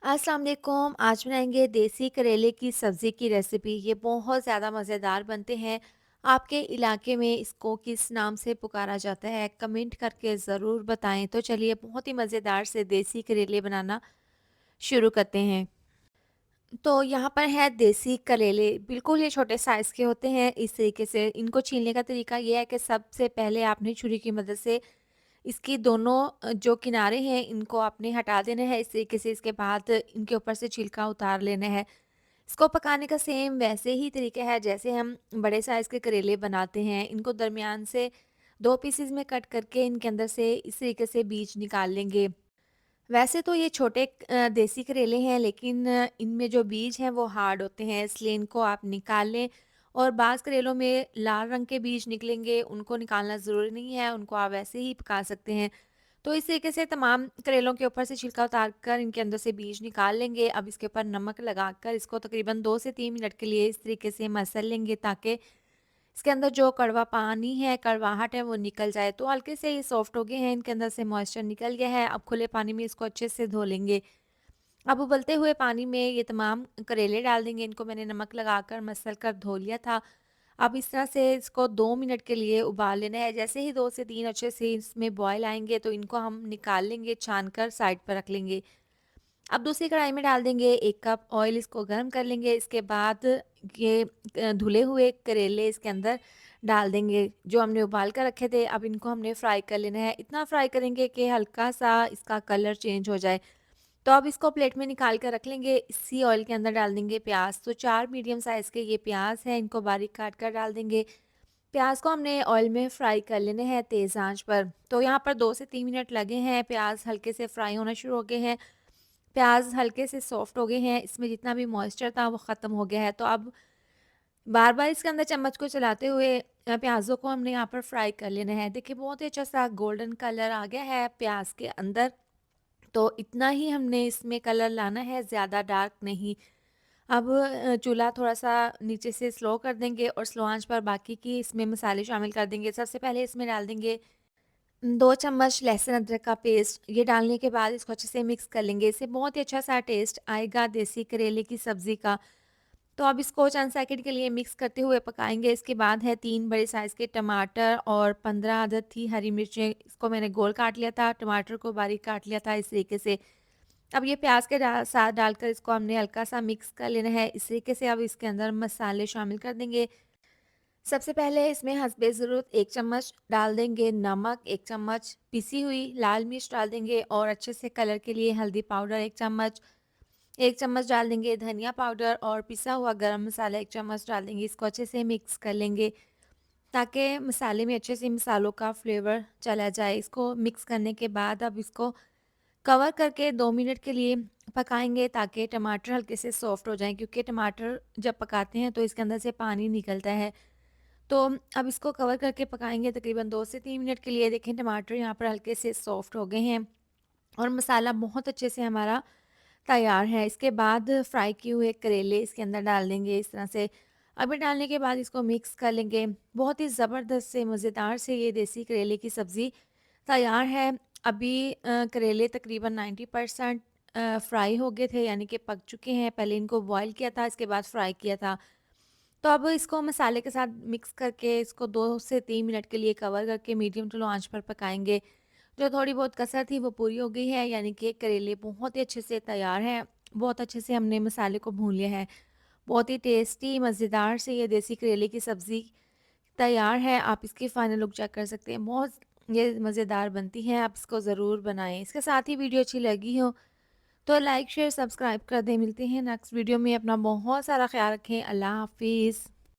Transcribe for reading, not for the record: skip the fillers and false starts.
अस्सलाम वालेकुम। आज बनाएंगे देसी करेले की सब्ज़ी की रेसिपी। ये बहुत ज़्यादा मज़ेदार बनते हैं। आपके इलाके में इसको किस नाम से पुकारा जाता है कमेंट करके ज़रूर बताएं। तो चलिए बहुत ही मज़ेदार से देसी करेले बनाना शुरू करते हैं। तो यहाँ पर है देसी करेले, बिल्कुल ये छोटे साइज़ के होते हैं। इस तरीके से इनको छीलने का तरीका ये है कि सबसे पहले आपने छुरी की मदद से इसकी दोनों जो किनारे हैं इनको आपने हटा देना है। इस तरीके से इसके बाद इनके ऊपर से छिलका उतार लेना है। इसको पकाने का सेम वैसे ही तरीका है जैसे हम बड़े साइज़ के करेले बनाते हैं। इनको दरमियान से 2 पीसेज़ में कट करके इनके अंदर से इस तरीके से बीज निकाल लेंगे। वैसे तो ये छोटे देसी करेले हैं, लेकिन इनमें जो बीज हैं वो हार्ड होते हैं, इसलिए इनको आप निकाल लें। और बाज़ करेलों में लाल रंग के बीज निकलेंगे, उनको निकालना ज़रूरी नहीं है, उनको आप वैसे ही पका सकते हैं। तो इस तरीके से तमाम करेलों के ऊपर से छिलका उतार कर इनके अंदर से बीज निकाल लेंगे। अब इसके ऊपर नमक लगाकर इसको तकरीबन 2 से 3 मिनट के लिए इस तरीके से मसल लेंगे, ताकि इसके अंदर जो कड़वा पानी है, कड़वाहट है वो निकल जाए। तो हल्के से ये सॉफ्ट हो गए हैं, इनके अंदर से मॉइस्चर निकल गया है। अब खुले पानी में इसको अच्छे से धो लेंगे। अब उबलते हुए पानी में ये तमाम करेले डाल देंगे। इनको मैंने नमक लगाकर मसल कर धो लिया था। अब इस तरह से इसको 2 मिनट के लिए उबाल लेना है। जैसे ही 2 से 3 अच्छे से इसमें बॉयल आएँगे तो इनको हम निकाल लेंगे, छान कर साइड पर रख लेंगे। अब दूसरी कढ़ाई में डाल देंगे 1 कप ऑयल, इसको गर्म कर लेंगे। इसके बाद ये धुले हुए करेले इसके अंदर डाल देंगे, जो हमने उबाल कर रखे थे। अब इनको हमने फ्राई कर लेना है। इतना फ्राई करेंगे कि हल्का-सा इसका कलर चेंज हो जाए। तो अब इसको प्लेट में निकाल कर रख लेंगे। इसी ऑयल के अंदर डाल देंगे प्याज। तो 4 मीडियम साइज़ के ये प्याज हैं, इनको बारीक काट कर डाल देंगे। प्याज को हमने ऑयल में फ्राई कर लेने हैं तेज़ आंच पर। तो यहाँ पर 2 से 3 मिनट लगे हैं, प्याज हल्के से फ्राई होना शुरू हो गए हैं। प्याज हल्के से सॉफ्ट हो गए हैं, इसमें जितना भी मॉइस्चर था वो ख़त्म हो गया है। तो अब बार-बार इसके अंदर चम्मच को चलाते हुए प्याज़ों को हमने यहाँ पर फ्राई कर लेना है। देखिए बहुत ही अच्छा सा गोल्डन कलर आ गया है प्याज के अंदर। तो इतना ही हमने इसमें कलर लाना है, ज़्यादा डार्क नहीं। अब चूल्हा थोड़ा-सा नीचे से स्लो कर देंगे और स्लो आँच पर बाकी की इसमें मसाले शामिल कर देंगे। सबसे पहले इसमें डाल देंगे 2 चम्मच लहसुन अदरक का पेस्ट। ये डालने के बाद इसको अच्छे से मिक्स कर लेंगे। इससे बहुत ही अच्छा-सा टेस्ट आएगा देसी करेले की सब्ज़ी का। तो अब इसको चंद सेकंड के लिए मिक्स करते हुए पकाएँगे। इसके बाद है 3 बड़े साइज़ के टमाटर और 15 अदद थी हरी मिर्चें। इसको मैंने गोल काट लिया था, टमाटर को बारीक काट लिया था इस तरीके से। अब ये प्याज के साथ डालकर इसको हमने हल्का-सा मिक्स कर लेना है। इस तरीके से अब इसके अंदर मसाले शामिल कर देंगे। सबसे पहले इसमें हस्बे ज़रूरत 1 चम्मच डाल देंगे नमक, 1 चम्मच पिसी हुई लाल मिर्च डाल देंगे और अच्छे से कलर के लिए हल्दी पाउडर 1 चम्मच, 1 चम्मच डाल देंगे धनिया पाउडर और पिसा हुआ गरम मसाला 1 चम्मच डाल देंगे। इसको अच्छे से मिक्स कर लेंगे, ताकि मसाले में अच्छे से मसालों का फ्लेवर चला जाए। इसको मिक्स करने के बाद अब इसको कवर करके 2 मिनट के लिए पकाएँगे, ताकि टमाटर हल्के से सॉफ्ट हो जाएँ, क्योंकि टमाटर जब पकाते हैं तो इसके अंदर से पानी निकलता है। तो अब इसको कवर करके पकाएँगे तकरीबन 2 से 3 मिनट के लिए। देखें टमाटर यहाँ पर हल्के से सॉफ्ट हो गए हैं और मसाला बहुत अच्छे से हमारा तैयार है। इसके बाद फ्राई किए हुए करेले इसके अंदर डाल देंगे इस तरह से। अभी डालने के बाद इसको मिक्स कर लेंगे। बहुत ही ज़बरदस्त से मज़ेदार से ये देसी करेले की सब्ज़ी तैयार है। अभी करेले तकरीबन 90% फ्राई हो गए थे, यानी कि पक चुके हैं। पहले इनको बॉयल किया था, इसके बाद फ्राई किया था। तो अब इसको मसाले के साथ मिक्स करके इसको 2 से 3 मिनट के लिए कवर करके मीडियम टू लो आँच पर पकाएँगे। जो थोड़ी बहुत कसर थी वो पूरी हो गई है, यानी कि करेले बहुत ही अच्छे से तैयार हैं। बहुत अच्छे से हमने मसाले को भून लिया है। बहुत ही टेस्टी मज़ेदार से ये देसी करेले की सब्ज़ी तैयार है। आप इसकी फ़ाइनल लुक चेक कर सकते हैं। बहुत ये मज़ेदार बनती है, आप इसको ज़रूर बनाएँ। इसके साथ ही वीडियो अच्छी लगी हो तो लाइक, शेयर, सब्सक्राइब कर दें। मिलते हैं नेक्स्ट वीडियो में। अपना बहुत सारा ख़्याल रखें। अल्लाह हाफ़िज़।